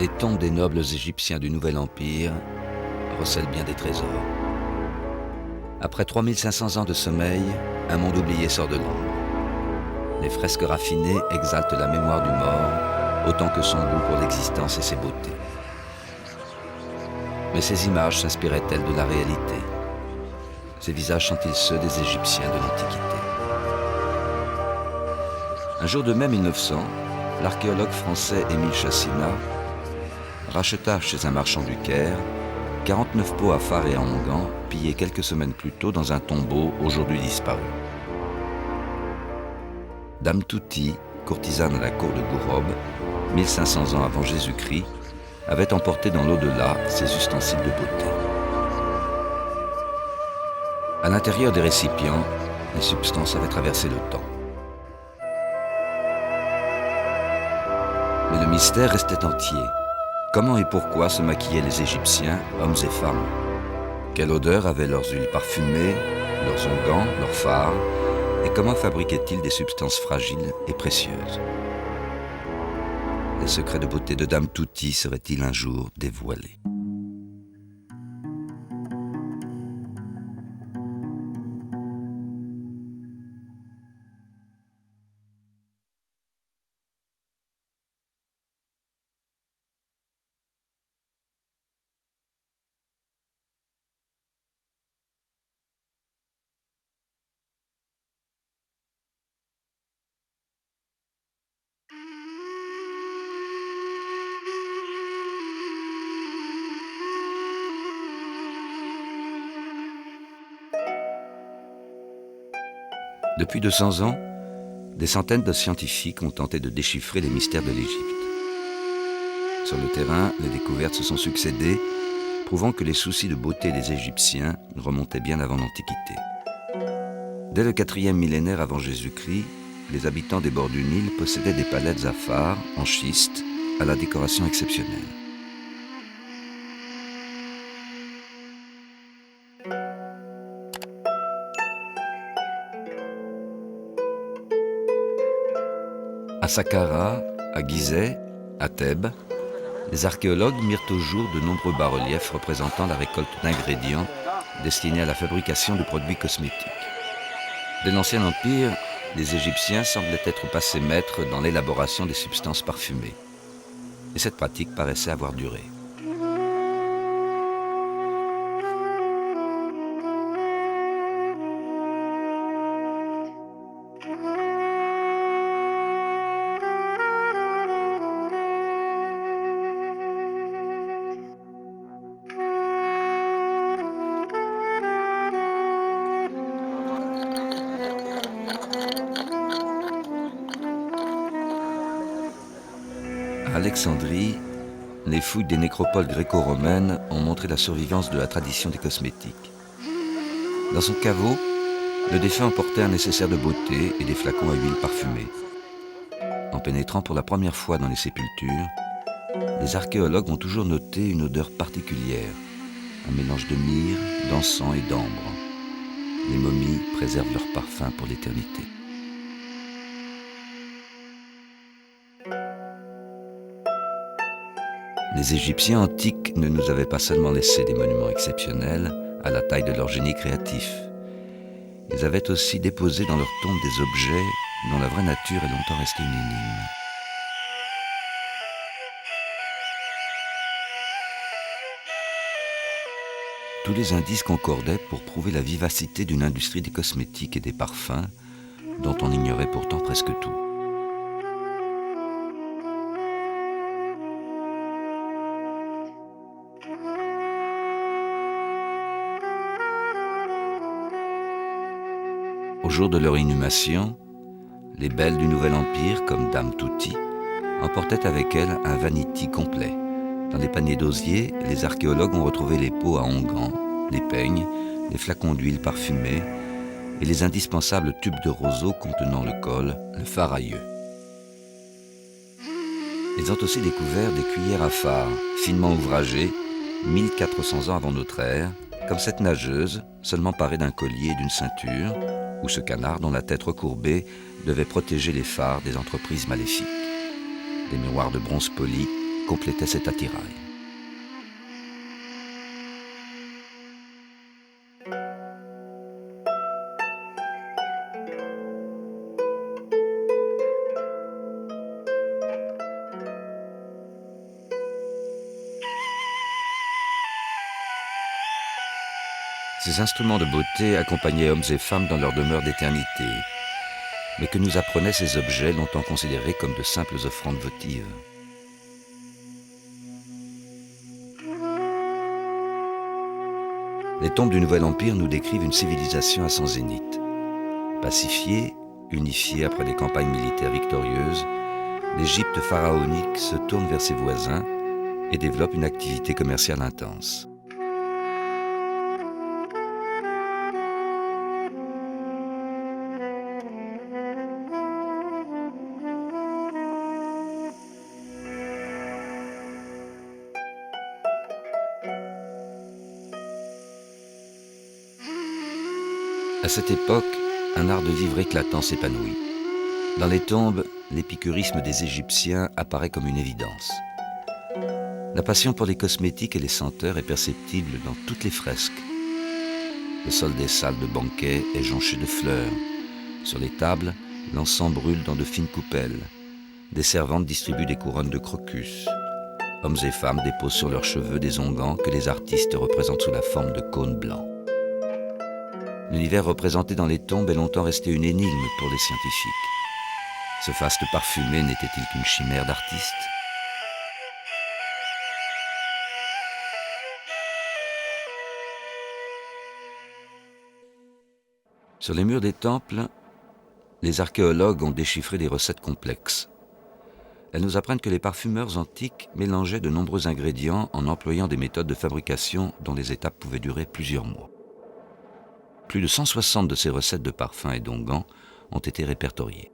Les tombes des nobles égyptiens du Nouvel Empire recèlent bien des trésors. Après 3500 ans de sommeil, un monde oublié sort de l'ombre. Les fresques raffinées exaltent la mémoire du mort, autant que son goût pour l'existence et ses beautés. Mais ces images s'inspiraient-elles de la réalité? Ces visages sont-ils ceux des Égyptiens de l'Antiquité? Un jour de mai 1900, l'archéologue français Émile Chassinat racheta chez un marchand du Caire 49 pots à phare et à onguents pillés quelques semaines plus tôt dans un tombeau aujourd'hui disparu. Dame Touti, courtisane à la cour de Gourob, 1500 ans avant Jésus-Christ, avait emporté dans l'au-delà ses ustensiles de beauté. À l'intérieur des récipients, les substances avaient traversé le temps. Mais le mystère restait entier. Comment et pourquoi se maquillaient les Égyptiens, hommes et femmes? Quelle odeur avaient leurs huiles parfumées, leurs onguents, leurs phares? Et comment fabriquaient-ils des substances fragiles et précieuses? Les secrets de beauté de Dame Touti seraient-ils un jour dévoilés? Depuis 200 ans, des centaines de scientifiques ont tenté de déchiffrer les mystères de l'Égypte. Sur le terrain, les découvertes se sont succédé, prouvant que les soucis de beauté des Égyptiens remontaient bien avant l'Antiquité. Dès le 4e millénaire avant Jésus-Christ, les habitants des bords du Nil possédaient des palettes à phare en schiste à la décoration exceptionnelle. À Saqqara, à Gizeh, à Thèbes, les archéologues mirent au jour de nombreux bas-reliefs représentant la récolte d'ingrédients destinés à la fabrication de produits cosmétiques. Dès l'Ancien Empire, les Égyptiens semblaient être passés maîtres dans l'élaboration des substances parfumées. Et cette pratique paraissait avoir duré. À Alexandrie, les fouilles des nécropoles gréco-romaines ont montré la survivance de la tradition des cosmétiques. Dans son caveau, le défunt emportait un nécessaire de beauté et des flacons à huile parfumée. En pénétrant pour la première fois dans les sépultures, les archéologues ont toujours noté une odeur particulière, un mélange de myrrhe, d'encens et d'ambre. Les momies préservent leur parfum pour l'éternité. Les Égyptiens antiques ne nous avaient pas seulement laissé des monuments exceptionnels à la taille de leur génie créatif. Ils avaient aussi déposé dans leur tombe des objets dont la vraie nature est longtemps restée une énigme. Tous les indices concordaient pour prouver la vivacité d'une industrie des cosmétiques et des parfums dont on ignorait pourtant presque tout. Au jour de leur inhumation, les belles du Nouvel Empire, comme Dame Touti, emportaient avec elles un vanity complet. Dans les paniers d'osier, les archéologues ont retrouvé les pots à onguents, les peignes, les flacons d'huile parfumée et les indispensables tubes de roseau contenant le col, le fard à yeux. Ils ont aussi découvert des cuillères à phare, finement ouvragées, 1400 ans avant notre ère, comme cette nageuse, seulement parée d'un collier et d'une ceinture, ou ce canard dont la tête recourbée devait protéger les phares des entreprises maléfiques. Des miroirs de bronze poli complétaient cet attirail. Ces instruments de beauté accompagnaient hommes et femmes dans leur demeure d'éternité. Mais que nous apprenaient ces objets longtemps considérés comme de simples offrandes votives? Les tombes du Nouvel Empire nous décrivent une civilisation à son zénith. Pacifiée, unifiée après des campagnes militaires victorieuses, l'Égypte pharaonique se tourne vers ses voisins et développe une activité commerciale intense. À cette époque, un art de vivre éclatant s'épanouit. Dans les tombes, l'épicurisme des Égyptiens apparaît comme une évidence. La passion pour les cosmétiques et les senteurs est perceptible dans toutes les fresques. Le sol des salles de banquet est jonché de fleurs. Sur les tables, l'encens brûle dans de fines coupelles. Des servantes distribuent des couronnes de crocus. Hommes et femmes déposent sur leurs cheveux des onguents que les artistes représentent sous la forme de cônes blancs. L'univers représenté dans les tombes est longtemps resté une énigme pour les scientifiques. Ce faste parfumé n'était-il qu'une chimère d'artiste? Sur les murs des temples, les archéologues ont déchiffré des recettes complexes. Elles nous apprennent que les parfumeurs antiques mélangeaient de nombreux ingrédients en employant des méthodes de fabrication dont les étapes pouvaient durer plusieurs mois. Plus de 160 de ces recettes de parfums et d'onguents ont été répertoriées.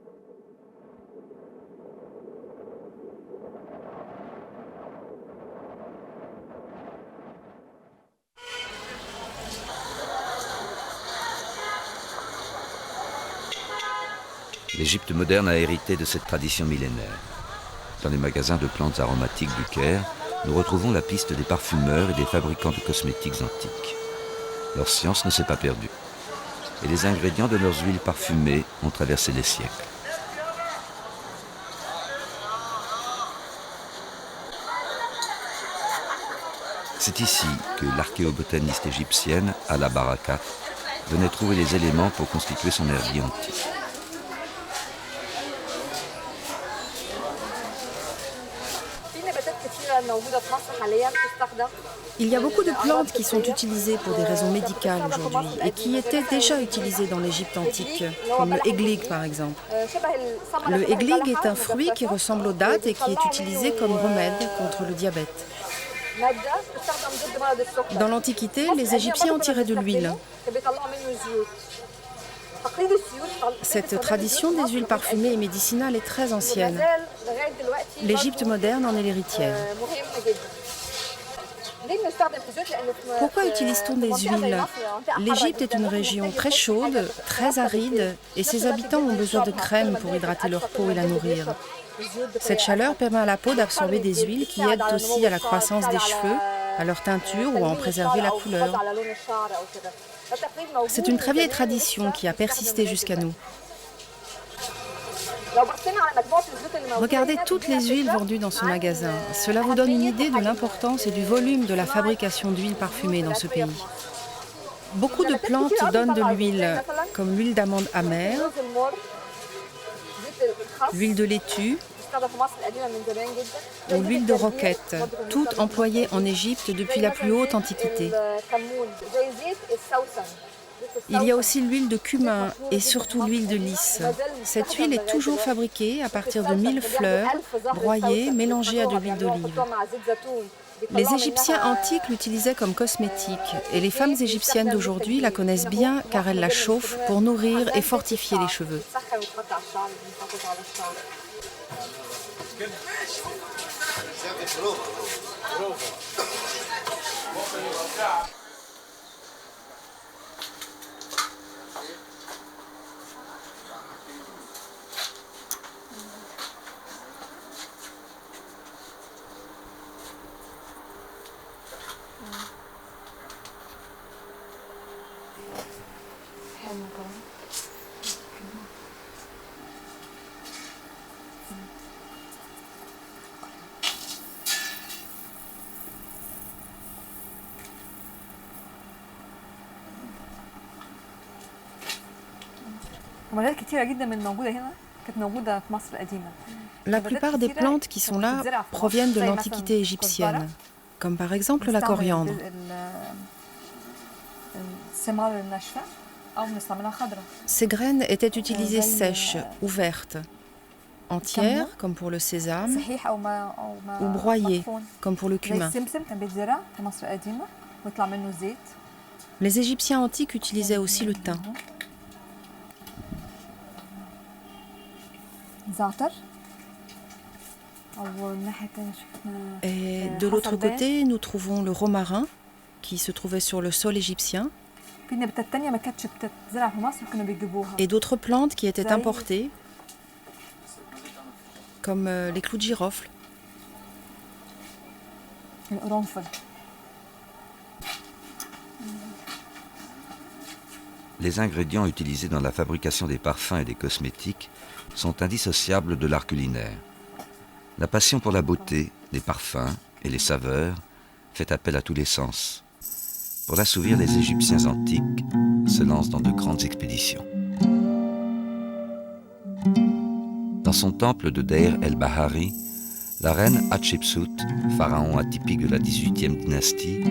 L'Égypte moderne a hérité de cette tradition millénaire. Dans les magasins de plantes aromatiques du Caire, nous retrouvons la piste des parfumeurs et des fabricants de cosmétiques antiques. Leur science ne s'est pas perdue. Et les ingrédients de leurs huiles parfumées ont traversé les siècles. C'est ici que l'archéobotaniste égyptienne, Ala Baraka, venait trouver les éléments pour constituer son herbier antique. Il y a beaucoup de plantes qui sont utilisées pour des raisons médicales aujourd'hui et qui étaient déjà utilisées dans l'Égypte antique, comme le heglig par exemple. Le heglig est un fruit qui ressemble aux dattes et qui est utilisé comme remède contre le diabète. Dans l'Antiquité, les Égyptiens en tiraient de l'huile. Cette tradition des huiles parfumées et médicinales est très ancienne. L'Égypte moderne en est l'héritière. Pourquoi utilise-t-on des huiles? L'Égypte est une région très chaude, très aride, et ses habitants ont besoin de crème pour hydrater leur peau et la nourrir. Cette chaleur permet à la peau d'absorber des huiles qui aident aussi à la croissance des cheveux, à leur teinture ou à en préserver la couleur. C'est une très vieille tradition qui a persisté jusqu'à nous. Regardez toutes les huiles vendues dans ce magasin. Cela vous donne une idée de l'importance et du volume de la fabrication d'huiles parfumées dans ce pays. Beaucoup de plantes donnent de l'huile, comme l'huile d'amande amère, l'huile de laitue ou l'huile de roquette, toutes employées en Égypte depuis la plus haute antiquité. Il y a aussi l'huile de cumin et surtout l'huile de lys. Cette huile est toujours fabriquée à partir de 1000 fleurs, broyées, mélangées à de l'huile d'olive. Les Égyptiens antiques l'utilisaient comme cosmétique et les femmes égyptiennes d'aujourd'hui la connaissent bien car elles la chauffent pour nourrir et fortifier les cheveux. La plupart des plantes qui sont là proviennent de l'Antiquité égyptienne, comme par exemple la coriandre. Ces graines étaient utilisées sèches ou vertes, entières comme pour le sésame, ou broyées comme pour le cumin. Les Égyptiens antiques utilisaient aussi le thym. Et de l'autre côté, nous trouvons le romarin qui se trouvait sur le sol égyptien et d'autres plantes qui étaient importées comme les clous de girofle. Les ingrédients utilisés dans la fabrication des parfums et des cosmétiques sont indissociables de l'art culinaire. La passion pour la beauté, les parfums et les saveurs fait appel à tous les sens. Pour l'assouvir, les Égyptiens antiques se lancent dans de grandes expéditions. Dans son temple de Deir el-Bahari, la reine Hatshepsut, pharaon atypique de la XVIIIe dynastie,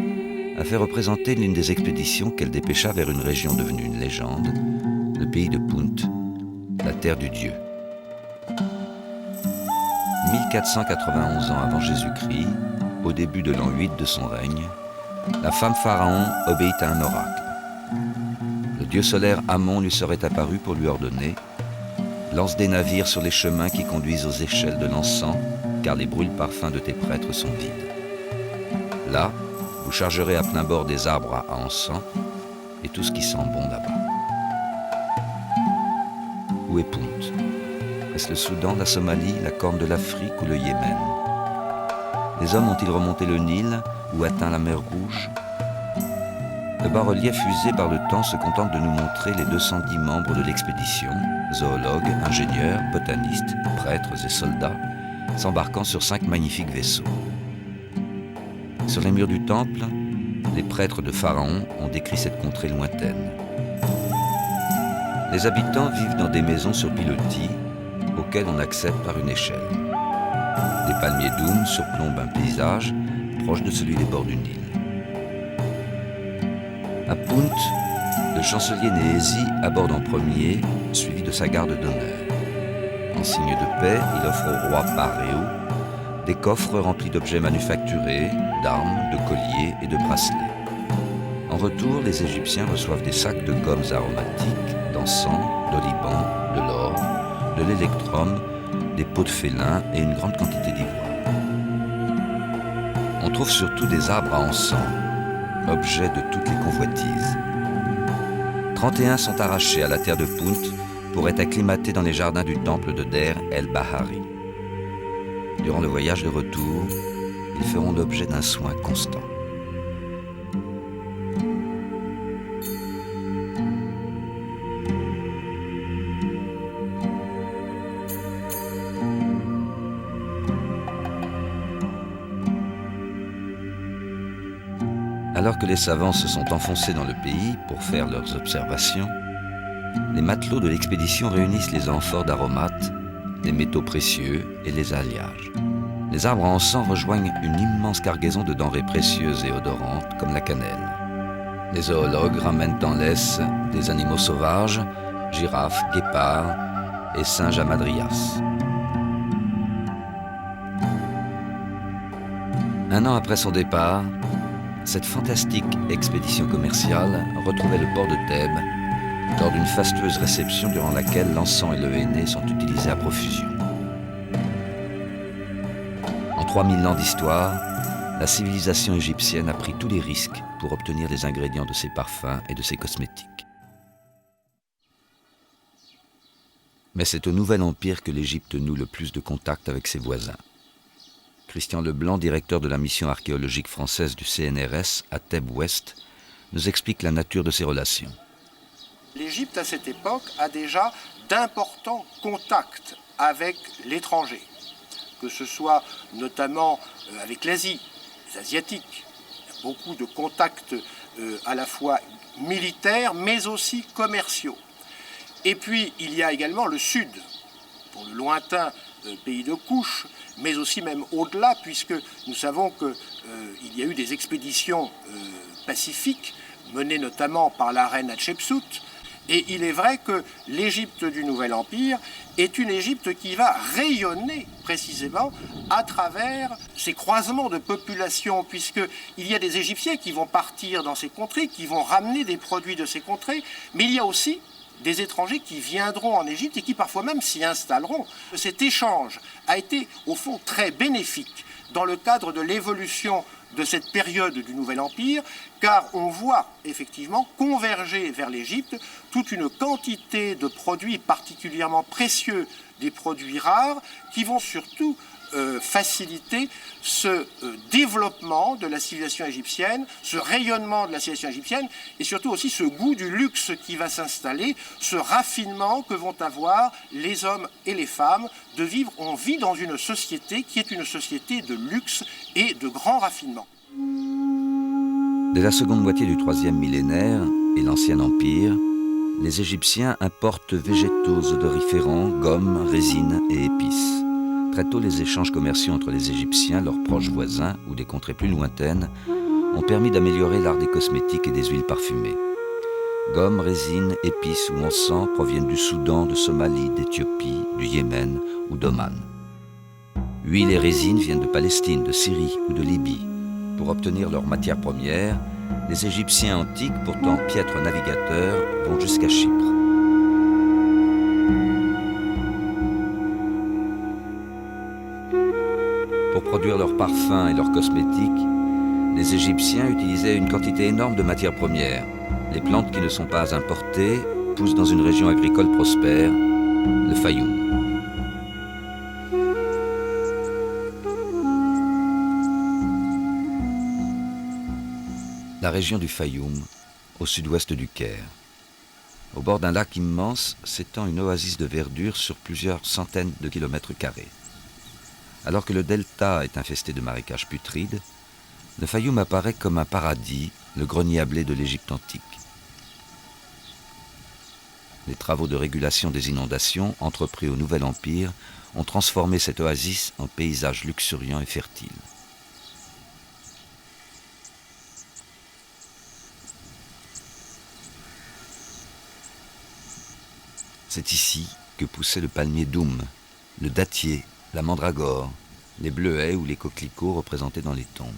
a fait représenter l'une des expéditions qu'elle dépêcha vers une région devenue une légende, le pays de Punt, la terre du dieu. 1491 ans avant Jésus-Christ, au début de l'an 8 de son règne, la femme pharaon obéit à un oracle. Le dieu solaire Amon lui serait apparu pour lui ordonner « Lance des navires sur les chemins qui conduisent aux échelles de l'encens, car les brûle-parfums de tes prêtres sont vides. Là, vous chargerez à plein bord des arbres à encens et tout ce qui sent bon là-bas. » Où est Punt ? Est-ce le Soudan, la Somalie, la Corne de l'Afrique ou le Yémen ? Les hommes ont-ils remonté le Nil ou atteint la mer Rouge ? Le bas-relief usé par le temps se contente de nous montrer les 210 membres de l'expédition, zoologues, ingénieurs, botanistes, prêtres et soldats, s'embarquant sur 5 magnifiques vaisseaux. Sur les murs du temple, les prêtres de Pharaon ont décrit cette contrée lointaine. Les habitants vivent dans des maisons sur pilotis, auxquelles on accède par une échelle. Des palmiers d'Oum surplombent un paysage proche de celui des bords du Nil. À Punt, le chancelier Néhésie aborde en premier, suivi de sa garde d'honneur. En signe de paix, il offre au roi Paréo des coffres remplis d'objets manufacturés, d'armes, de colliers et de bracelets. En retour, les Égyptiens reçoivent des sacs de gommes aromatiques, d'encens, d'oliban, de l'or, de l'électrum, des peaux de félin et une grande quantité d'ivoire. On trouve surtout des arbres à encens, objet de toutes les convoitises. 31 sont arrachés à la terre de Punt pour être acclimatés dans les jardins du temple de Deir el-Bahari. Durant le voyage de retour, ils feront l'objet d'un soin constant. Alors que les savants se sont enfoncés dans le pays pour faire leurs observations, les matelots de l'expédition réunissent les amphores d'aromates, les métaux précieux et les alliages. Les arbres à encens rejoignent une immense cargaison de denrées précieuses et odorantes comme la cannelle. Les zoologues ramènent en laisse des animaux sauvages, girafes, guépards et singes amadrias. Un an après son départ, cette fantastique expédition commerciale retrouvait le port de Thèbes lors d'une fastueuse réception durant laquelle l'encens et le henné sont utilisés à profusion. En 3000 ans d'histoire, la civilisation égyptienne a pris tous les risques pour obtenir les ingrédients de ses parfums et de ses cosmétiques. Mais c'est au Nouvel Empire que l'Égypte noue le plus de contacts avec ses voisins. Christian Leblanc, directeur de la mission archéologique française du CNRS à Thèbes-Ouest, nous explique la nature de ces relations. L'Égypte, à cette époque, a déjà d'importants contacts avec l'étranger, que ce soit notamment avec l'Asie, les Asiatiques. Il y a beaucoup de contacts à la fois militaires, mais aussi commerciaux. Et puis, il y a également le Sud, pour le lointain pays de Kouch, mais aussi même au-delà, puisque nous savons qu'il y a eu des expéditions pacifiques, menées notamment par la reine Hatshepsut. Et il est vrai que l'Égypte du Nouvel Empire est une Égypte qui va rayonner précisément à travers ces croisements de populations, puisqu'il y a des Égyptiens qui vont partir dans ces contrées, qui vont ramener des produits de ces contrées, mais il y a aussi des étrangers qui viendront en Égypte et qui parfois même s'y installeront. Cet échange a été au fond très bénéfique dans le cadre de l'évolution de cette période du Nouvel Empire, car on voit effectivement converger vers l'Égypte toute une quantité de produits particulièrement précieux, des produits rares, qui vont surtout faciliter ce développement de la civilisation égyptienne, ce rayonnement de la civilisation égyptienne, et surtout aussi ce goût du luxe qui va s'installer, ce raffinement que vont avoir les hommes et les femmes de vivre. On vit dans une société qui est une société de luxe et de grand raffinement. Dès la seconde moitié du troisième millénaire et l'Ancien Empire, les Égyptiens importent végétaux odoriférants, gommes, résines et épices. Très tôt, les échanges commerciaux entre les Égyptiens, leurs proches voisins ou des contrées plus lointaines ont permis d'améliorer l'art des cosmétiques et des huiles parfumées. Gommes, résines, épices ou encens proviennent du Soudan, de Somalie, d'Éthiopie, du Yémen ou d'Oman. Huiles et résines viennent de Palestine, de Syrie ou de Libye. Pour obtenir leurs matières premières, les Égyptiens antiques, pourtant piètres navigateurs, vont jusqu'à Chypre. Pour produire leurs parfums et leurs cosmétiques, les Égyptiens utilisaient une quantité énorme de matières premières. Les plantes qui ne sont pas importées poussent dans une région agricole prospère, le Fayoum. La région du Fayoum, au sud-ouest du Caire. Au bord d'un lac immense s'étend une oasis de verdure sur plusieurs centaines de kilomètres carrés. Alors que le delta est infesté de marécages putrides, le Fayoum apparaît comme un paradis, le grenier à blé de l'Égypte antique. Les travaux de régulation des inondations, entrepris au Nouvel Empire, ont transformé cette oasis en paysage luxuriant et fertile. C'est ici que poussait le palmier doum, le dattier, la mandragore, les bleuets ou les coquelicots représentés dans les tombes.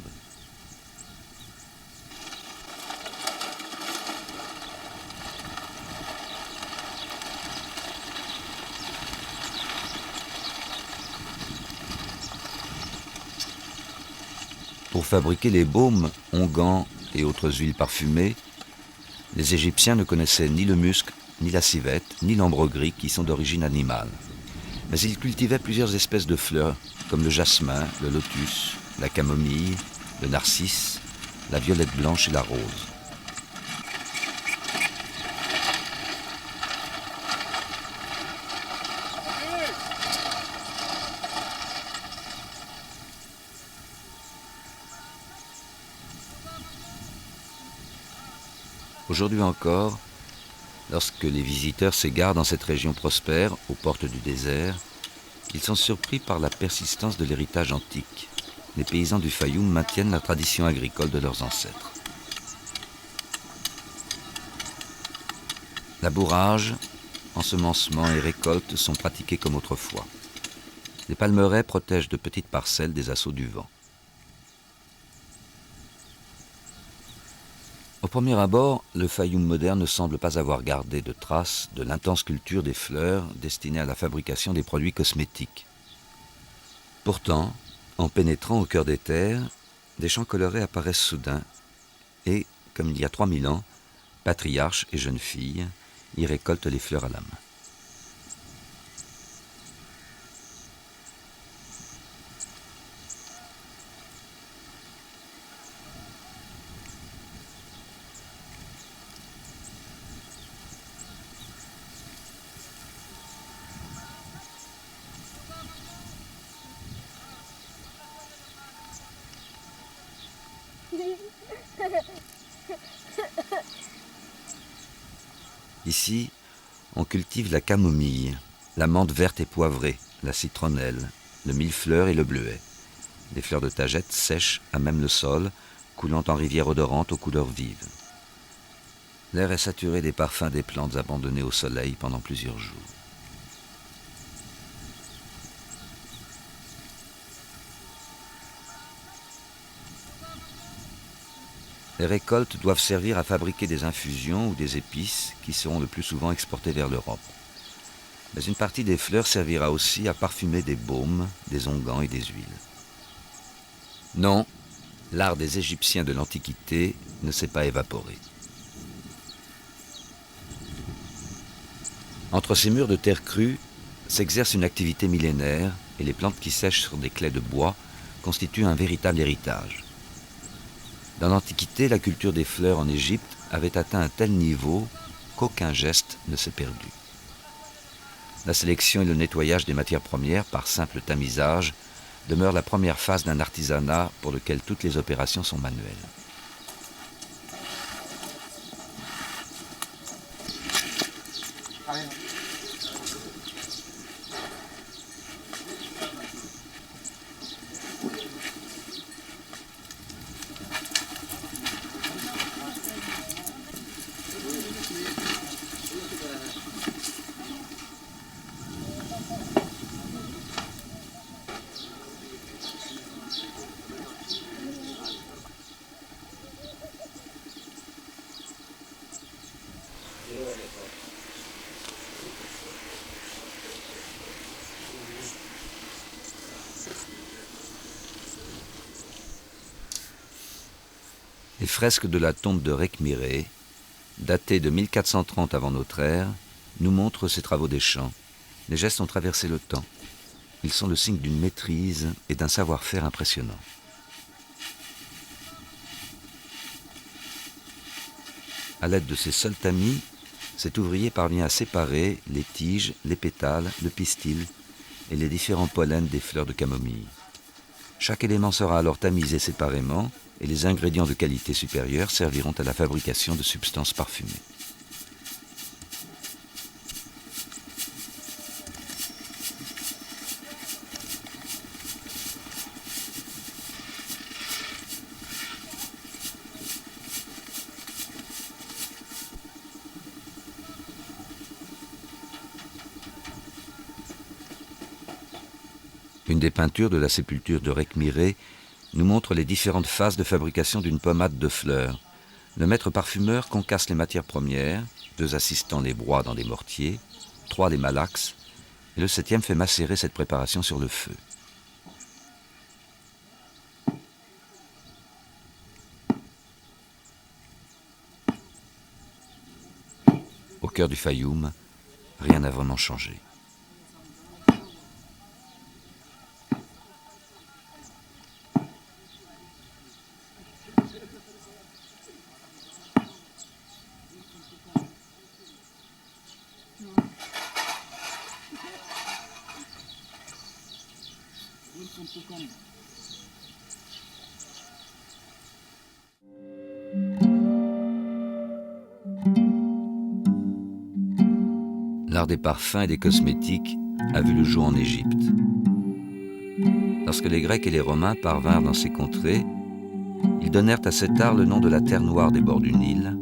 Pour fabriquer les baumes, onguents et autres huiles parfumées, les Égyptiens ne connaissaient ni le musc, ni la civette, ni l'ambre gris qui sont d'origine animale. Mais ils cultivaient plusieurs espèces de fleurs, comme le jasmin, le lotus, la camomille, le narcisse, la violette blanche et la rose. Aujourd'hui encore, lorsque les visiteurs s'égarent dans cette région prospère, aux portes du désert, ils sont surpris par la persistance de l'héritage antique. Les paysans du Fayoum maintiennent la tradition agricole de leurs ancêtres. Labourage, ensemencement et récolte sont pratiqués comme autrefois. Les palmeraies protègent de petites parcelles des assauts du vent. Au premier abord, le Fayoum moderne ne semble pas avoir gardé de traces de l'intense culture des fleurs destinées à la fabrication des produits cosmétiques. Pourtant, en pénétrant au cœur des terres, des champs colorés apparaissent soudain et, comme il y a 3000 ans, patriarches et jeunes filles y récoltent les fleurs à la main. Ici, on cultive la camomille, la menthe verte et poivrée, la citronnelle, le millefleur et le bleuet. Des fleurs de tagette sèches à même le sol, coulant en rivière odorante aux couleurs vives. L'air est saturé des parfums des plantes abandonnées au soleil pendant plusieurs jours. Les récoltes doivent servir à fabriquer des infusions ou des épices qui seront le plus souvent exportées vers l'Europe. Mais une partie des fleurs servira aussi à parfumer des baumes, des onguents et des huiles. Non, l'art des Égyptiens de l'Antiquité ne s'est pas évaporé. Entre ces murs de terre crue s'exerce une activité millénaire et les plantes qui sèchent sur des claies de bois constituent un véritable héritage. Dans l'Antiquité, la culture des fleurs en Égypte avait atteint un tel niveau qu'aucun geste ne s'est perdu. La sélection et le nettoyage des matières premières par simple tamisage demeurent la première phase d'un artisanat pour lequel toutes les opérations sont manuelles. Les fresques de la tombe de Rekhmiré, datées de 1430 avant notre ère, nous montrent ces travaux des champs. Les gestes ont traversé le temps. Ils sont le signe d'une maîtrise et d'un savoir-faire impressionnant. À l'aide de ses seuls tamis, cet ouvrier parvient à séparer les tiges, les pétales, le pistil et les différents pollens des fleurs de camomille. Chaque élément sera alors tamisé séparément et les ingrédients de qualité supérieure serviront à la fabrication de substances parfumées. Une des peintures de la sépulture de Rekhmiré nous montre les différentes phases de fabrication d'une pommade de fleurs. Le maître parfumeur concasse les matières premières, 2 assistants les broient dans des mortiers, 3 les malaxent, et le 7e fait macérer cette préparation sur le feu. Au cœur du Fayoum, rien n'a vraiment changé. L'art des parfums et des cosmétiques a vu le jour en Égypte. Lorsque les Grecs et les Romains parvinrent dans ces contrées, ils donnèrent à cet art le nom de la terre noire des bords du Nil,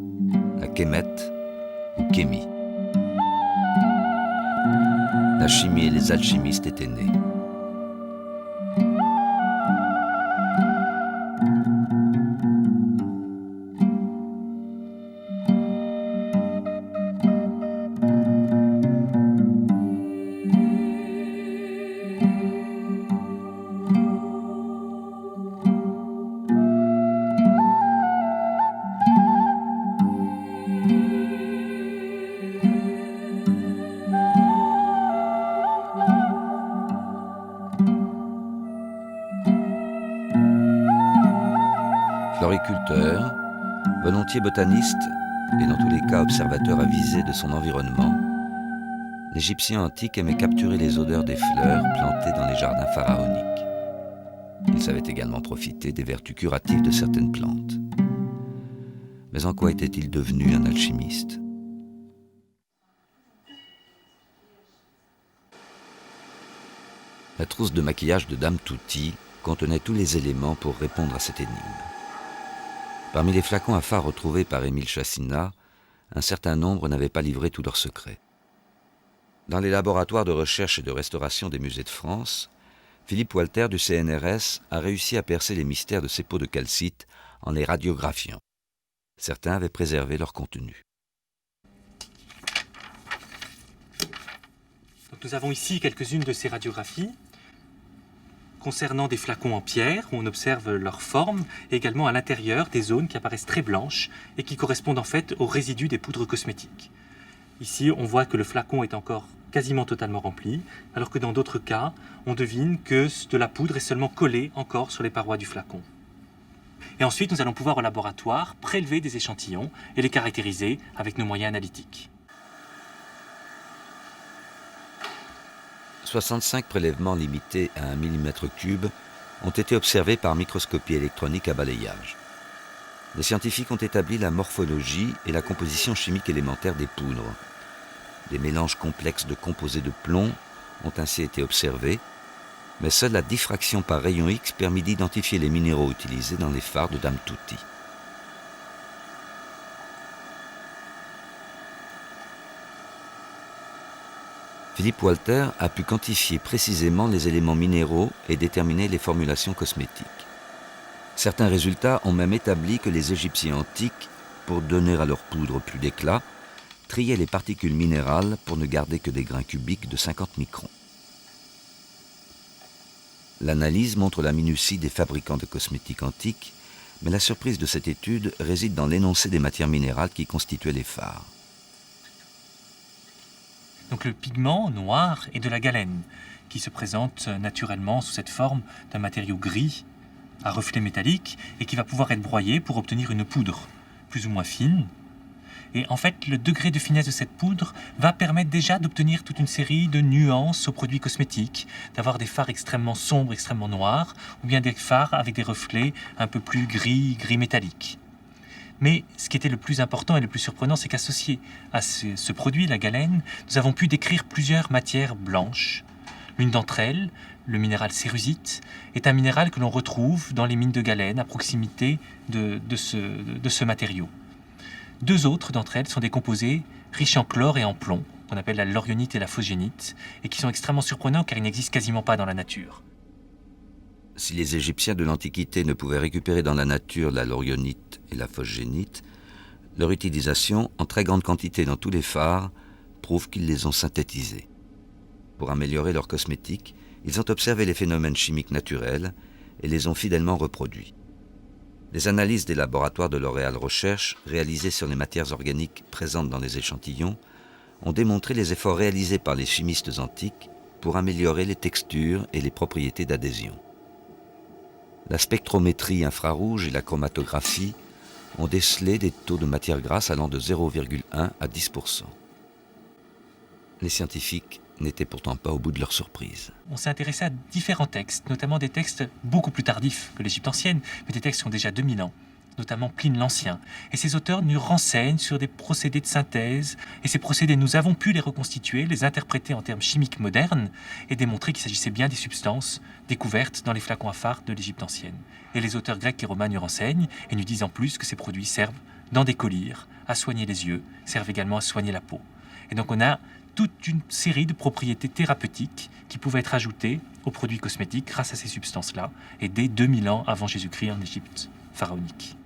la Kémet ou Kémi. La chimie et les alchimistes étaient nés. Floriculteur, volontiers botaniste et dans tous les cas observateur avisé de son environnement, l'Égyptien antique aimait capturer les odeurs des fleurs plantées dans les jardins pharaoniques. Il savait également profiter des vertus curatives de certaines plantes. Mais en quoi était-il devenu un alchimiste ? La trousse de maquillage de Dame Touty contenait tous les éléments pour répondre à cette énigme. Parmi les flacons à fard retrouvés par Émile Chassinat, un certain nombre n'avaient pas livré tous leurs secrets. Dans les laboratoires de recherche et de restauration des musées de France, Philippe Walter du CNRS a réussi à percer les mystères de ces pots de calcite en les radiographiant. Certains avaient préservé leur contenu. Donc nous avons ici quelques-unes de ces radiographies concernant des flacons en pierre où on observe leur forme et également à l'intérieur des zones qui apparaissent très blanches et qui correspondent en fait aux résidus des poudres cosmétiques. Ici, on voit que le flacon est encore quasiment totalement rempli, alors que dans d'autres cas, on devine que de la poudre est seulement collée encore sur les parois du flacon. Et ensuite, nous allons pouvoir au laboratoire prélever des échantillons et les caractériser avec nos moyens analytiques. 65 prélèvements limités à 1 mm3 ont été observés par microscopie électronique à balayage. Les scientifiques ont établi la morphologie et la composition chimique élémentaire des poudres. Des mélanges complexes de composés de plomb ont ainsi été observés, mais seule la diffraction par rayon X permit d'identifier les minéraux utilisés dans les fards de Dame Touty. Philippe Walter a pu quantifier précisément les éléments minéraux et déterminer les formulations cosmétiques. Certains résultats ont même établi que les Égyptiens antiques, pour donner à leur poudre plus d'éclat, triaient les particules minérales pour ne garder que des grains cubiques de 50 microns. L'analyse montre la minutie des fabricants de cosmétiques antiques, mais la surprise de cette étude réside dans l'énoncé des matières minérales qui constituaient les fards. Donc le pigment noir est de la galène, qui se présente naturellement sous cette forme d'un matériau gris à reflets métalliques et qui va pouvoir être broyé pour obtenir une poudre plus ou moins fine. Et en fait, le degré de finesse de cette poudre va permettre déjà d'obtenir toute une série de nuances aux produits cosmétiques, d'avoir des fards extrêmement sombres, extrêmement noirs, ou bien des fards avec des reflets un peu plus gris métallique. Mais ce qui était le plus important et le plus surprenant, c'est qu'associé à ce produit, la galène, nous avons pu décrire plusieurs matières blanches. L'une d'entre elles, le minéral cérusite, est un minéral que l'on retrouve dans les mines de galène à proximité de ce matériau. Deux autres d'entre elles sont des composés riches en chlore et en plomb, qu'on appelle la laurionite et la phosgénite, et qui sont extrêmement surprenants car ils n'existent quasiment pas dans la nature. Si les Égyptiens de l'Antiquité ne pouvaient récupérer dans la nature la laurionite et la phosgénite, leur utilisation, en très grande quantité dans tous les fards, prouve qu'ils les ont synthétisés. Pour améliorer leurs cosmétiques, ils ont observé les phénomènes chimiques naturels et les ont fidèlement reproduits. Les analyses des laboratoires de L'Oréal Recherche, réalisées sur les matières organiques présentes dans les échantillons, ont démontré les efforts réalisés par les chimistes antiques pour améliorer les textures et les propriétés d'adhésion. La spectrométrie infrarouge et la chromatographie ont décelé des taux de matière grasse allant de 0,1 à 10%. Les scientifiques n'étaient pourtant pas au bout de leur surprise. On s'est intéressé à différents textes, notamment des textes beaucoup plus tardifs que l'Égypte ancienne, mais des textes qui ont déjà 2000 ans, notamment Pline l'Ancien. Et ces auteurs nous renseignent sur des procédés de synthèse, et ces procédés, nous avons pu les reconstituer, les interpréter en termes chimiques modernes, et démontrer qu'il s'agissait bien des substances découvertes dans les flacons à fard de l'Égypte ancienne. Et les auteurs grecs et romains nous renseignent, et nous disent en plus que ces produits servent dans des collyres, à soigner les yeux, servent également à soigner la peau. Et donc on a toute une série de propriétés thérapeutiques qui pouvaient être ajoutées aux produits cosmétiques grâce à ces substances-là, et dès 2000 ans avant Jésus-Christ en Égypte pharaonique.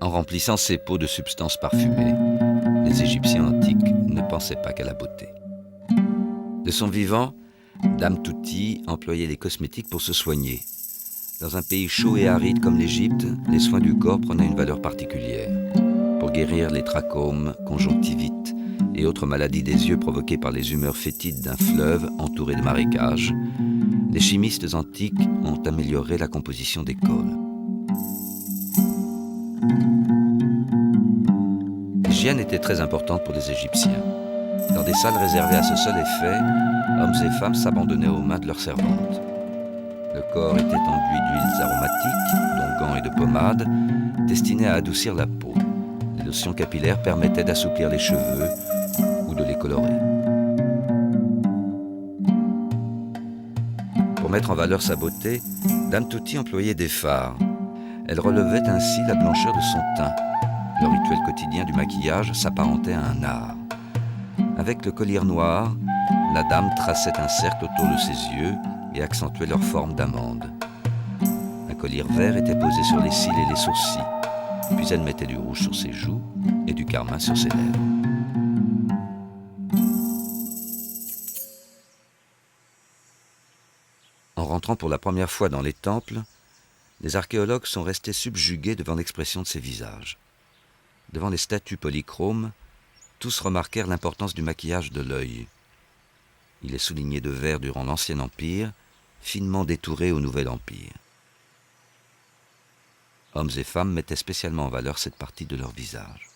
En remplissant ces pots de substances parfumées, les Égyptiens antiques ne pensaient pas qu'à la beauté. De son vivant, Dame Touty employait les cosmétiques pour se soigner. Dans un pays chaud et aride comme l'Égypte, les soins du corps prenaient une valeur particulière. Pour guérir les trachome, conjonctivite et autres maladies des yeux provoquées par les humeurs fétides d'un fleuve entouré de marécages, les chimistes antiques ont amélioré la composition des cols. L'hygiène était très importante pour les Égyptiens. Dans des salles réservées à ce seul effet, hommes et femmes s'abandonnaient aux mains de leurs servantes. Le corps était enduit d'huiles aromatiques, dont gants et de pommades, destinées à adoucir la peau. Les lotions capillaires permettaient d'assouplir les cheveux ou de les colorer. mettre en valeur sa beauté, Dame Tuti employait des fards. Elle relevait ainsi la blancheur de son teint. Le rituel quotidien du maquillage s'apparentait à un art. Avec le collier noir, la dame traçait un cercle autour de ses yeux et accentuait leur forme d'amande. Un collier vert était posé sur les cils et les sourcils, puis elle mettait du rouge sur ses joues et du carmin sur ses lèvres. En rentrant pour la première fois dans les temples, les archéologues sont restés subjugués devant l'expression de ces visages. Devant les statues polychromes, tous remarquèrent l'importance du maquillage de l'œil. Il est souligné de vert durant l'Ancien Empire, finement détouré au Nouvel Empire. Hommes et femmes mettaient spécialement en valeur cette partie de leur visage.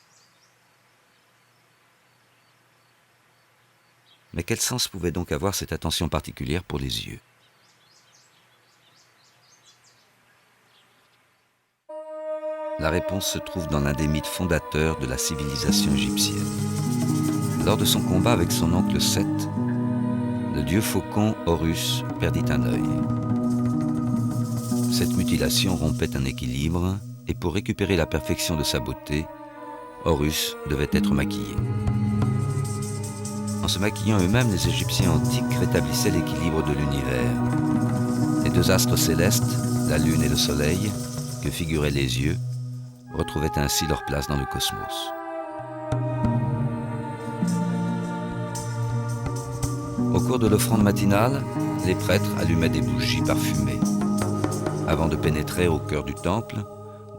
Mais quel sens pouvait donc avoir cette attention particulière pour les yeux ? La réponse se trouve dans l'un des mythes fondateurs de la civilisation égyptienne. Lors de son combat avec son oncle Seth, le dieu faucon Horus perdit un œil. Cette mutilation rompait un équilibre et pour récupérer la perfection de sa beauté, Horus devait être maquillé. En se maquillant eux-mêmes, les Égyptiens antiques rétablissaient l'équilibre de l'univers. Les deux astres célestes, la lune et le soleil, que figuraient les yeux, retrouvaient ainsi leur place dans le cosmos. Au cours de l'offrande matinale, les prêtres allumaient des bougies parfumées. Avant de pénétrer au cœur du temple,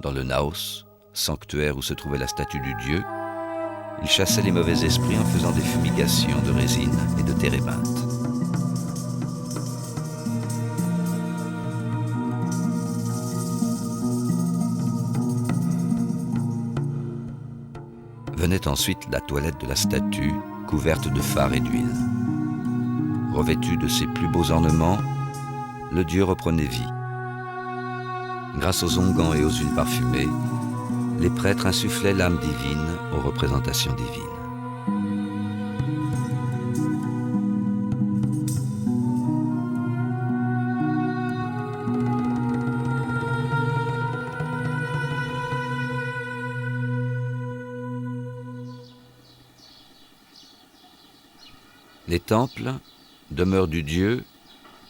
dans le naos, sanctuaire où se trouvait la statue du dieu, ils chassaient les mauvais esprits en faisant des fumigations de résine et de térébinthe. Venait ensuite la toilette de la statue, couverte de fard et d'huile. Revêtu de ses plus beaux ornements, le dieu reprenait vie. Grâce aux onguents et aux huiles parfumées, les prêtres insufflaient l'âme divine aux représentations divines. Les temples, demeures du dieu,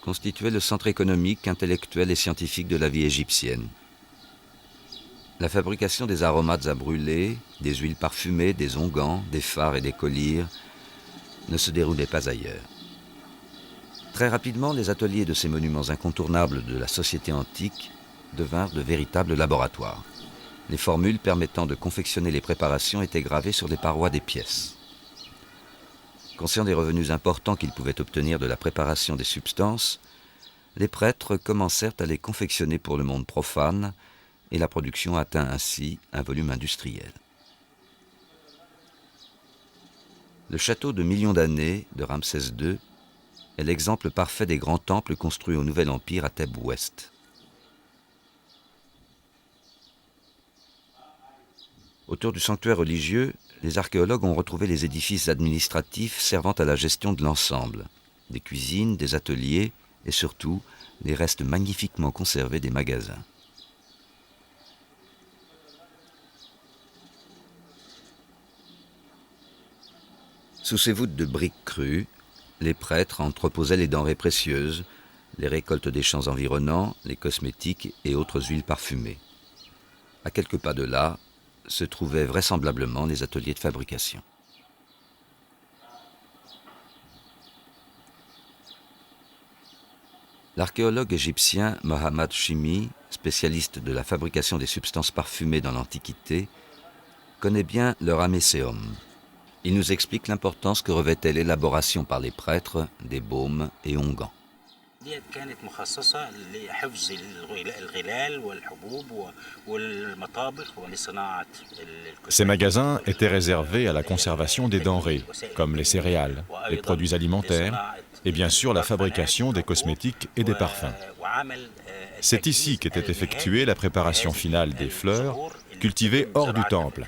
constituaient le centre économique, intellectuel et scientifique de la vie égyptienne. La fabrication des aromates à brûler, des huiles parfumées, des onguents, des fards et des collyres ne se déroulait pas ailleurs. Très rapidement, les ateliers de ces monuments incontournables de la société antique devinrent de véritables laboratoires. Les formules permettant de confectionner les préparations étaient gravées sur les parois des pièces. Conscients des revenus importants qu'ils pouvaient obtenir de la préparation des substances, les prêtres commencèrent à les confectionner pour le monde profane et la production atteint ainsi un volume industriel. Le château de millions d'années de Ramsès II est l'exemple parfait des grands temples construits au Nouvel Empire à Thèbes-Ouest. Autour du sanctuaire religieux, les archéologues ont retrouvé les édifices administratifs servant à la gestion de l'ensemble, des cuisines, des ateliers et surtout les restes magnifiquement conservés des magasins. Sous ces voûtes de briques crues, les prêtres entreposaient les denrées précieuses, les récoltes des champs environnants, les cosmétiques et autres huiles parfumées. À quelques pas de là, se trouvaient vraisemblablement les ateliers de fabrication. L'archéologue égyptien Mohammad Shimi, spécialiste de la fabrication des substances parfumées dans l'Antiquité, connaît bien le ramécéum. Il nous explique l'importance que revêtait l'élaboration par les prêtres des baumes et onguents. Ces magasins étaient réservés à la conservation des denrées, comme les céréales, les produits alimentaires et bien sûr la fabrication des cosmétiques et des parfums. C'est ici qu'était effectuée la préparation finale des fleurs cultivées hors du temple.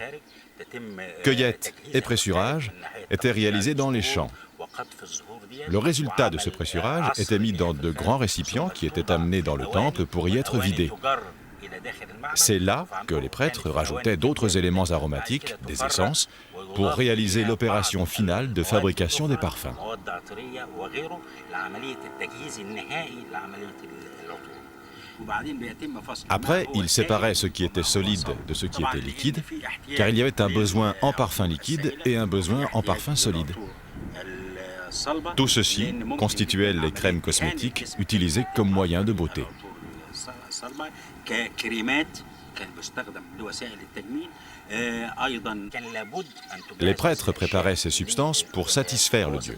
Cueillette et pressurage étaient réalisés dans les champs. Le résultat de ce pressurage était mis dans de grands récipients qui étaient amenés dans le temple pour y être vidés. C'est là que les prêtres rajoutaient d'autres éléments aromatiques, des essences, pour réaliser l'opération finale de fabrication des parfums. Après, ils séparaient ce qui était solide de ce qui était liquide, car il y avait un besoin en parfum liquide et un besoin en parfum solide. Tout ceci constituait les crèmes cosmétiques utilisées comme moyen de beauté. Les prêtres préparaient ces substances pour satisfaire le Dieu.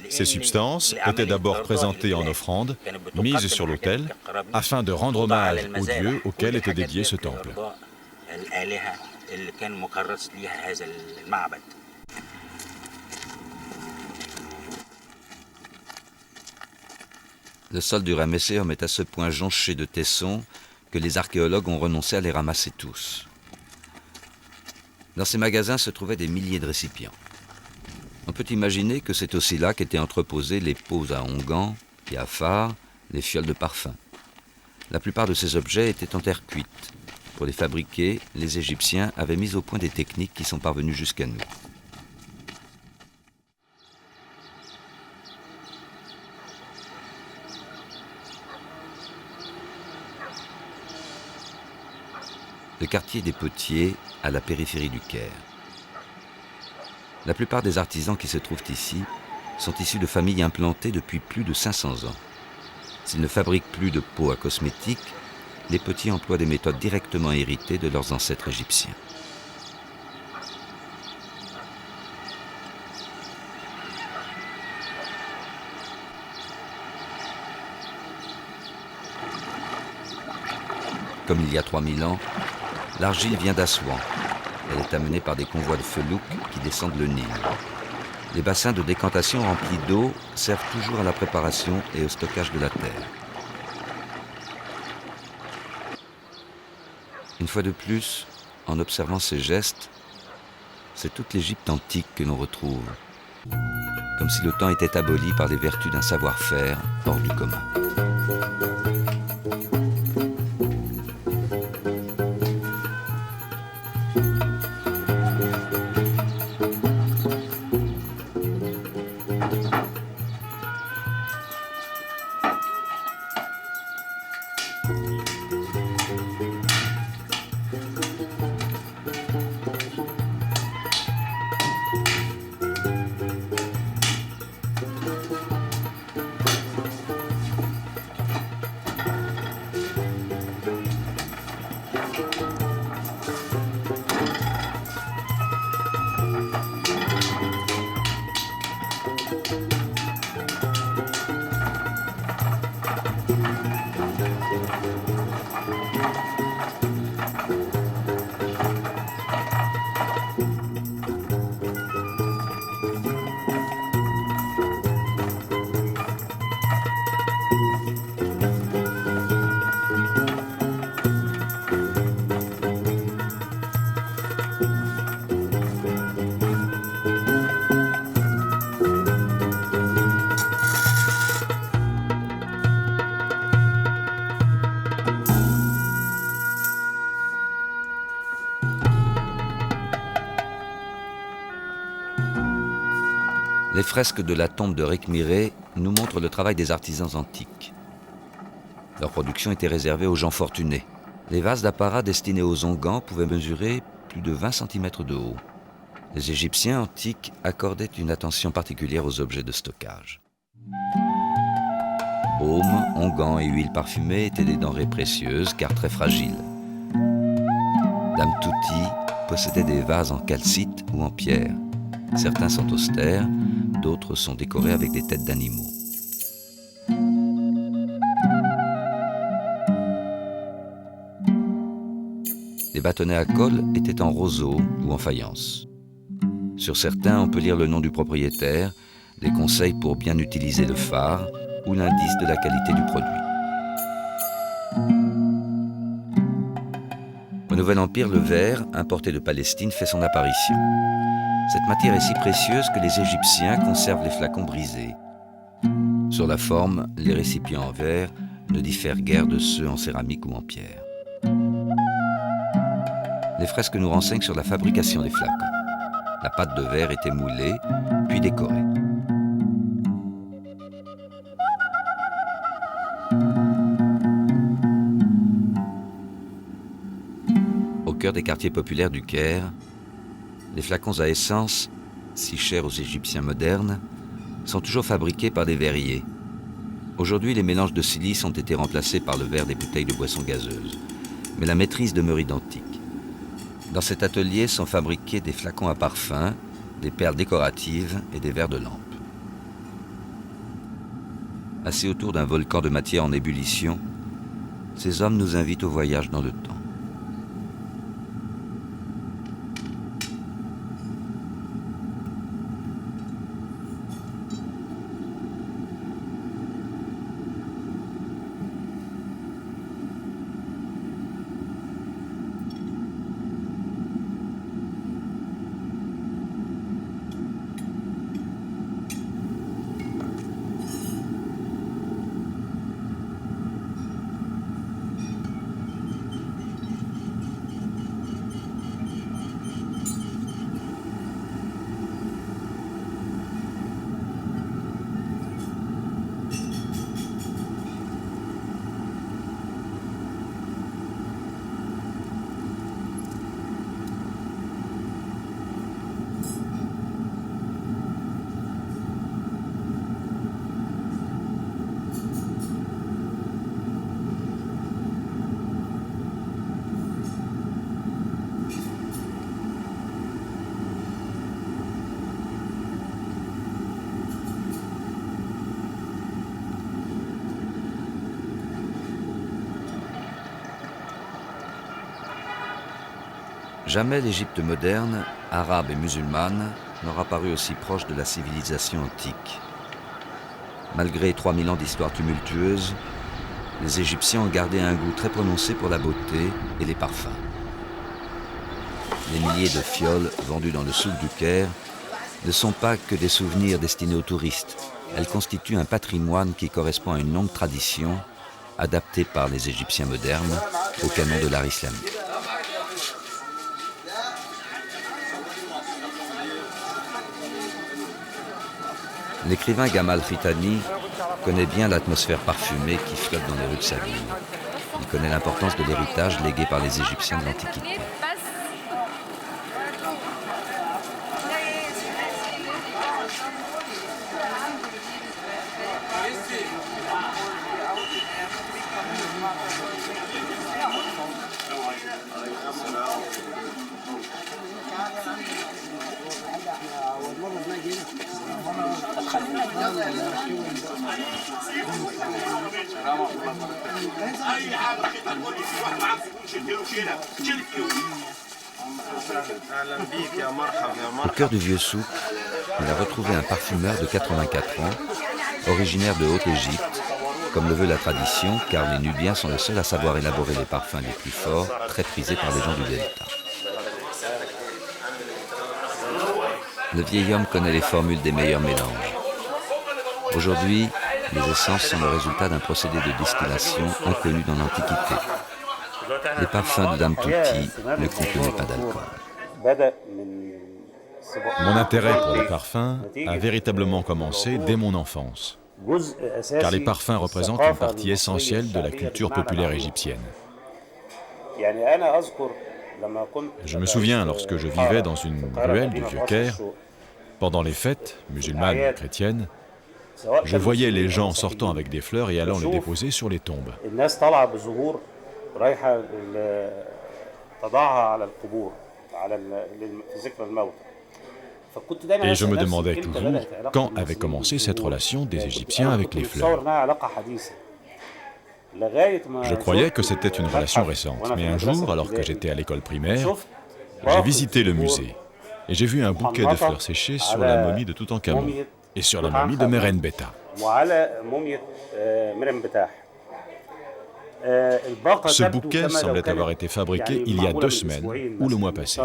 Ces substances étaient d'abord présentées en offrande, mises sur l'autel, afin de rendre hommage au Dieu auquel était dédié ce temple. Le sol du Ramesséum est à ce point jonché de tessons que les archéologues ont renoncé à les ramasser tous. Dans ces magasins se trouvaient des milliers de récipients. On peut imaginer que c'est aussi là qu'étaient entreposés les pots à onguents et à fard, les fioles de parfum. La plupart de ces objets étaient en terre cuite. Pour les fabriquer, les Égyptiens avaient mis au point des techniques qui sont parvenues jusqu'à nous. Le quartier des Potiers, à la périphérie du Caire. La plupart des artisans qui se trouvent ici sont issus de familles implantées depuis plus de 500 ans. S'ils ne fabriquent plus de pots à cosmétiques, les Potiers emploient des méthodes directement héritées de leurs ancêtres égyptiens. Comme il y a 3000 ans, l'argile vient d'Assouan. Elle est amenée par des convois de felouks qui descendent le Nil. Les bassins de décantation remplis d'eau servent toujours à la préparation et au stockage de la terre. Une fois de plus, en observant ces gestes, c'est toute l'Égypte antique que l'on retrouve, comme si le temps était aboli par les vertus d'un savoir-faire hors du commun. Les fresques de la tombe de Rekhmiré nous montrent le travail des artisans antiques. Leur production était réservée aux gens fortunés. Les vases d'apparat destinés aux onguents pouvaient mesurer plus de 20 cm de haut. Les Égyptiens antiques accordaient une attention particulière aux objets de stockage. Baumes, onguents et huiles parfumées étaient des denrées précieuses car très fragiles. Dame Touti possédait des vases en calcite ou en pierre. Certains sont austères, d'autres sont décorés avec des têtes d'animaux. Les bâtonnets à colle étaient en roseau ou en faïence. Sur certains, on peut lire le nom du propriétaire, des conseils pour bien utiliser le fard ou l'indice de la qualité du produit. Nouvel Empire, le verre, importé de Palestine, fait son apparition. Cette matière est si précieuse que les Égyptiens conservent les flacons brisés. Sur la forme, les récipients en verre ne diffèrent guère de ceux en céramique ou en pierre. Les fresques nous renseignent sur la fabrication des flacons. La pâte de verre était moulée, puis décorée. Au cœur des quartiers populaires du Caire, les flacons à essence, si chers aux Égyptiens modernes, sont toujours fabriqués par des verriers. Aujourd'hui, les mélanges de silice ont été remplacés par le verre des bouteilles de boissons gazeuses, mais la maîtrise demeure identique. Dans cet atelier sont fabriqués des flacons à parfum, des perles décoratives et des verres de lampe. Assis autour d'un volcan de matière en ébullition, ces hommes nous invitent au voyage dans le temps. Jamais l'Égypte moderne, arabe et musulmane, n'aura paru aussi proche de la civilisation antique. Malgré 3000 ans d'histoire tumultueuse, les Égyptiens ont gardé un goût très prononcé pour la beauté et les parfums. Les milliers de fioles vendues dans le souk du Caire ne sont pas que des souvenirs destinés aux touristes. Elles constituent un patrimoine qui correspond à une longue tradition adaptée par les Égyptiens modernes au canon de l'art islamique. L'écrivain Gamal Fitani connaît bien l'atmosphère parfumée qui flotte dans les rues de sa ville. Il connaît l'importance de l'héritage légué par les Égyptiens de l'Antiquité. Au cœur du vieux souk, il a retrouvé un parfumeur de 84 ans, originaire de Haute-Égypte, comme le veut la tradition, car les Nubiens sont les seuls à savoir élaborer les parfums les plus forts, très prisés par les gens du Delta. Le vieil homme connaît les formules des meilleurs mélanges. Aujourd'hui, les essences sont le résultat d'un procédé de distillation inconnu dans l'Antiquité. Les parfums de Dame Touti ne contenaient pas d'alcool. Mon intérêt pour les parfums a véritablement commencé dès mon enfance, car les parfums représentent une partie essentielle de la culture populaire égyptienne. Je me souviens, lorsque je vivais dans une ruelle du Vieux-Caire, pendant les fêtes, musulmanes ou chrétiennes, je voyais les gens sortant avec des fleurs et allant les déposer sur les tombes. Et je me demandais toujours quand avait commencé cette relation des Égyptiens avec les fleurs. Je croyais que c'était une relation récente, mais un jour, alors que j'étais à l'école primaire, j'ai visité le musée et j'ai vu un bouquet de fleurs séchées sur la momie de Toutankhamon et sur la momie de Merenbeta. Ce bouquet semblait avoir été fabriqué il y a 2 semaines ou le mois passé.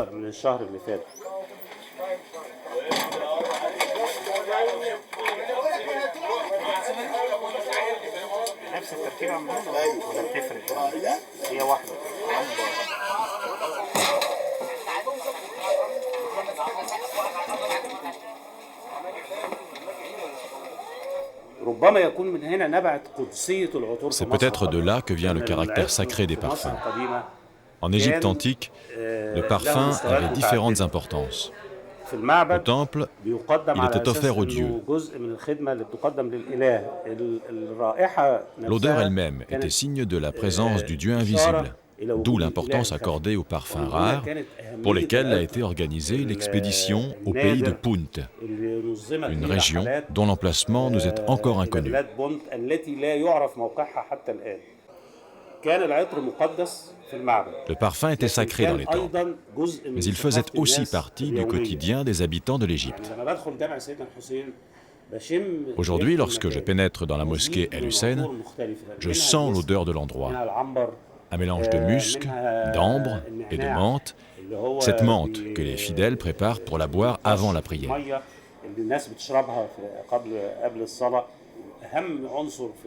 C'est peut-être de là que vient le caractère sacré des parfums. En Égypte antique, le parfum avait différentes importances. Au temple, il était offert aux dieux. L'odeur elle-même était signe de la présence du Dieu invisible, d'où l'importance accordée aux parfums rares, pour lesquels a été organisée l'expédition au pays de Punt, une région dont l'emplacement nous est encore inconnu. Le parfum était sacré dans les temples, mais il faisait aussi partie du quotidien des habitants de l'Égypte. Aujourd'hui, lorsque je pénètre dans la mosquée El Hussein, je sens l'odeur de l'endroit. Un mélange de musc, d'ambre et de menthe, cette menthe que les fidèles préparent pour la boire avant la prière.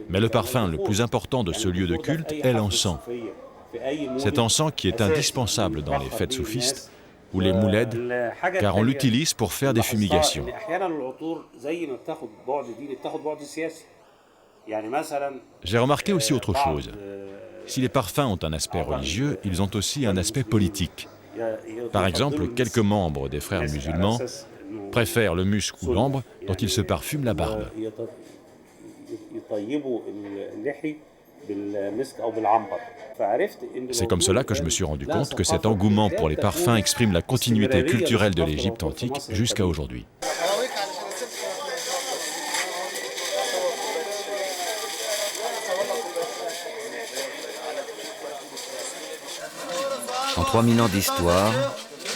Mais le parfum le plus important de ce lieu de culte est l'encens. Cet encens qui est indispensable dans les fêtes soufistes ou les mouleds, car on l'utilise pour faire des fumigations. J'ai remarqué aussi autre chose. Si les parfums ont un aspect religieux, ils ont aussi un aspect politique. Par exemple, quelques membres des frères musulmans préfèrent le musc ou l'ambre dont ils se parfument la barbe. C'est comme cela que je me suis rendu compte que cet engouement pour les parfums exprime la continuité culturelle de l'Égypte antique jusqu'à aujourd'hui. En 3000 ans d'histoire,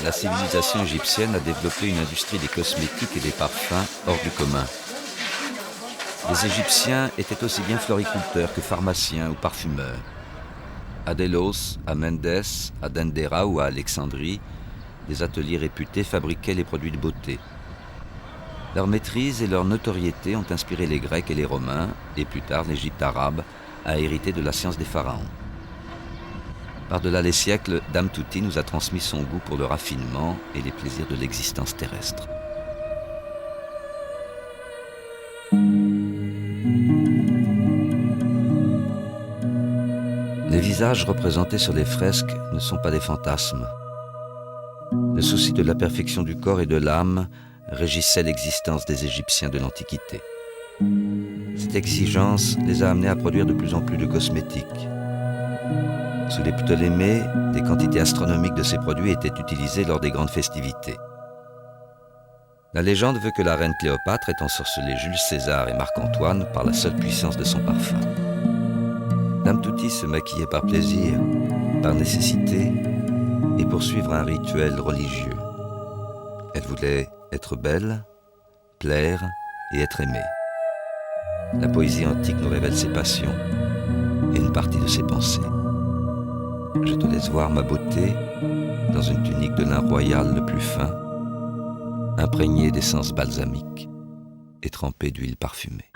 la civilisation égyptienne a développé une industrie des cosmétiques et des parfums hors du commun. Les Égyptiens étaient aussi bien floriculteurs que pharmaciens ou parfumeurs. À Délos, à Mendes, à Dendera ou à Alexandrie, des ateliers réputés fabriquaient les produits de beauté. Leur maîtrise et leur notoriété ont inspiré les Grecs et les Romains, et plus tard l'Égypte arabe a hérité de la science des pharaons. Par-delà les siècles, Dame Touti nous a transmis son goût pour le raffinement et les plaisirs de l'existence terrestre. Les visages représentés sur les fresques ne sont pas des fantasmes. Le souci de la perfection du corps et de l'âme régissait l'existence des Égyptiens de l'Antiquité. Cette exigence les a amenés à produire de plus en plus de cosmétiques. Sous les Ptolémées, des quantités astronomiques de ces produits étaient utilisées lors des grandes festivités. La légende veut que la reine Cléopâtre ait ensorcelé Jules César et Marc-Antoine par la seule puissance de son parfum. Dame Touti se maquillait par plaisir, par nécessité et pour suivre un rituel religieux. Elle voulait être belle, plaire et être aimée. La poésie antique nous révèle ses passions et une partie de ses pensées. Je te laisse voir ma beauté dans une tunique de lin royal le plus fin, imprégnée d'essence balsamique et trempée d'huile parfumée.